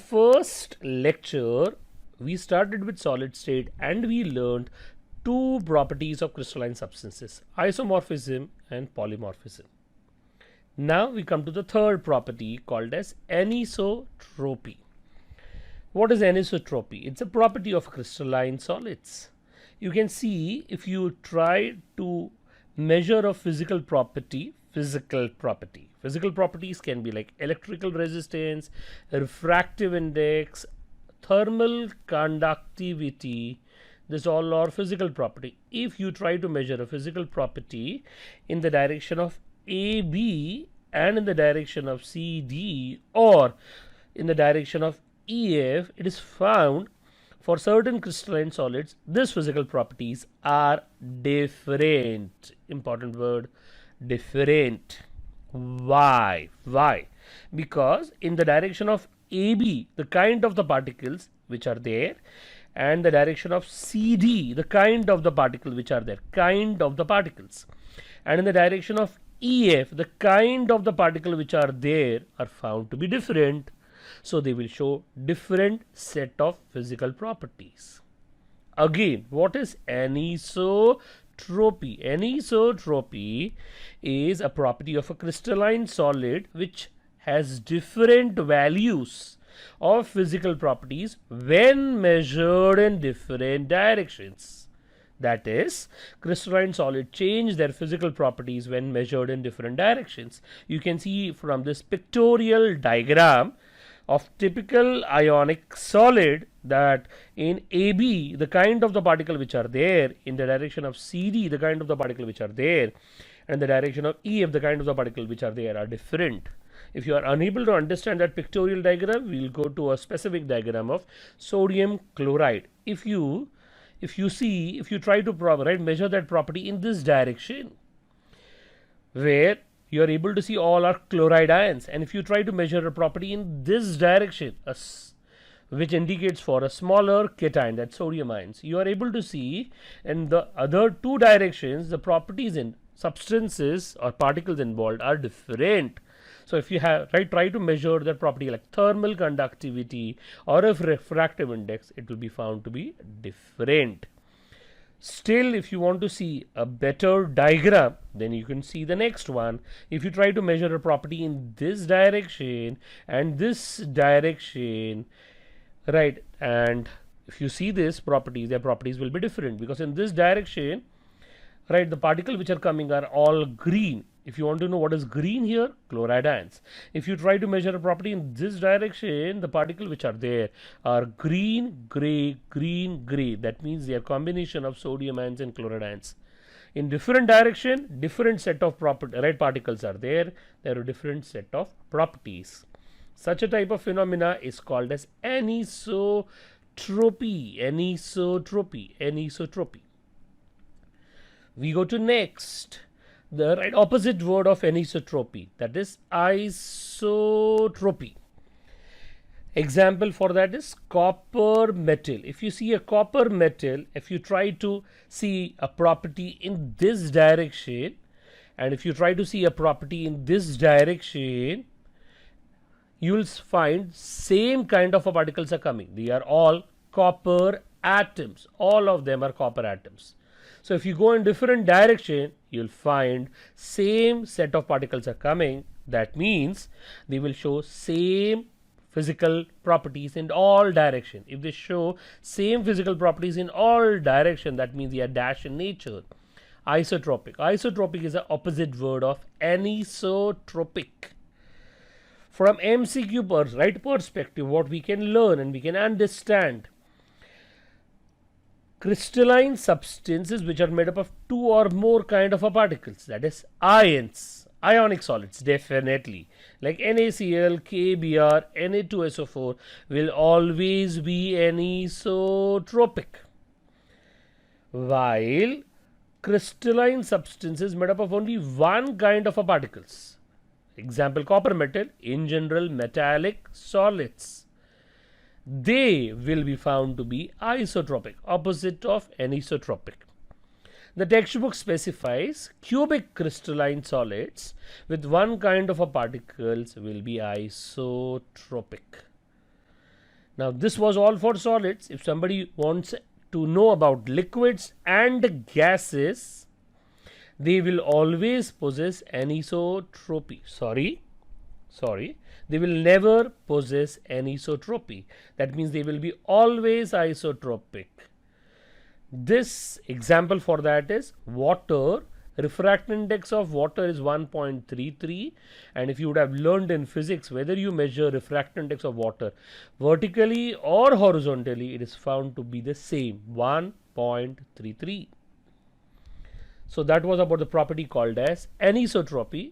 first lecture, we started with solid state and we learned two properties of crystalline substances, isomorphism and polymorphism. Now we come to the third property called as anisotropy. What is anisotropy? It's a property of crystalline solids. You can see if you try to measure a physical properties can be like electrical resistance, refractive index, thermal conductivity. This all are physical property. If you try to measure a physical property in the direction of AB and in the direction of CD or in the direction of EF, it is found for certain crystalline solids these physical properties are different. Important word, different. Why? Because in the direction of AB, the kind of the particles which are there, and the direction of CD, the kind of the particle which are there, kind of the particles, and in the direction of EF, the kind of the particle which are there are found to be different. So they will show different set of physical properties. Again, what is anisotropy? Anisotropy is a property of a crystalline solid which has different values of physical properties when measured in different directions. That is, crystalline solid change their physical properties when measured in different directions. You can see from this pictorial diagram of typical ionic solid that in AB, the kind of the particle which are there, in the direction of CD, the kind of the particle which are there, and the direction of EF, the kind of the particle which are there are different. If you are unable to understand that pictorial diagram, we will go to a specific diagram of sodium chloride. If you try to measure that property in this direction, where you are able to see all are chloride ions, and if you try to measure a property in this direction, which indicates for a smaller cation, that sodium ions, you are able to see in the other two directions the properties in substances or particles involved are different. So if you try to measure that property like thermal conductivity or a refractive index, it will be found to be different. Still, if you want to see a better diagram, then you can see the next one. If you try to measure a property in this direction and this direction, right, and if you see this properties, their properties will be different, because in this direction, right, the particles which are coming are all green. If you want to know what is green here, chloride ions. If you try to measure a property in this direction, the particles which are there are green, gray, green, gray. That means they are combination of sodium ions and chloride ions. In different direction, different set of particles are there. There are different set of properties. Such a type of phenomena is called as anisotropy. Anisotropy. We go to next. The opposite word of anisotropy, that is isotropy. Example for that is copper metal. If you see a copper metal, if you try to see a property in this direction, and if you try to see a property in this direction, you will find same kind of particles are coming. They are all copper atoms. All of them are copper atoms. So if you go in different direction, you'll find same set of particles are coming. That means they will show same physical properties in all direction. If they show same physical properties in all direction, that means they are dash in nature. Isotropic. Isotropic is the opposite word of anisotropic. From MCQ perspective, what we can learn and we can understand, crystalline substances which are made up of two or more kind of particles, that is ions, ionic solids, definitely like NaCl, KBr, Na2SO4 will always be anisotropic, while crystalline substances made up of only one kind of particles, example copper metal, in general metallic solids, they will be found to be isotropic, opposite of anisotropic. The textbook specifies cubic crystalline solids with one kind of particles will be isotropic. Now this was all for solids. If somebody wants to know about liquids and gases, they will always possess anisotropy. Sorry, they will never possess anisotropy. That means they will be always isotropic. This example for that is water. Refractive index of water is 1.33, and if you would have learned in physics, whether you measure refractive index of water vertically or horizontally, it is found to be the same, 1.33. So that was about the property called as anisotropy.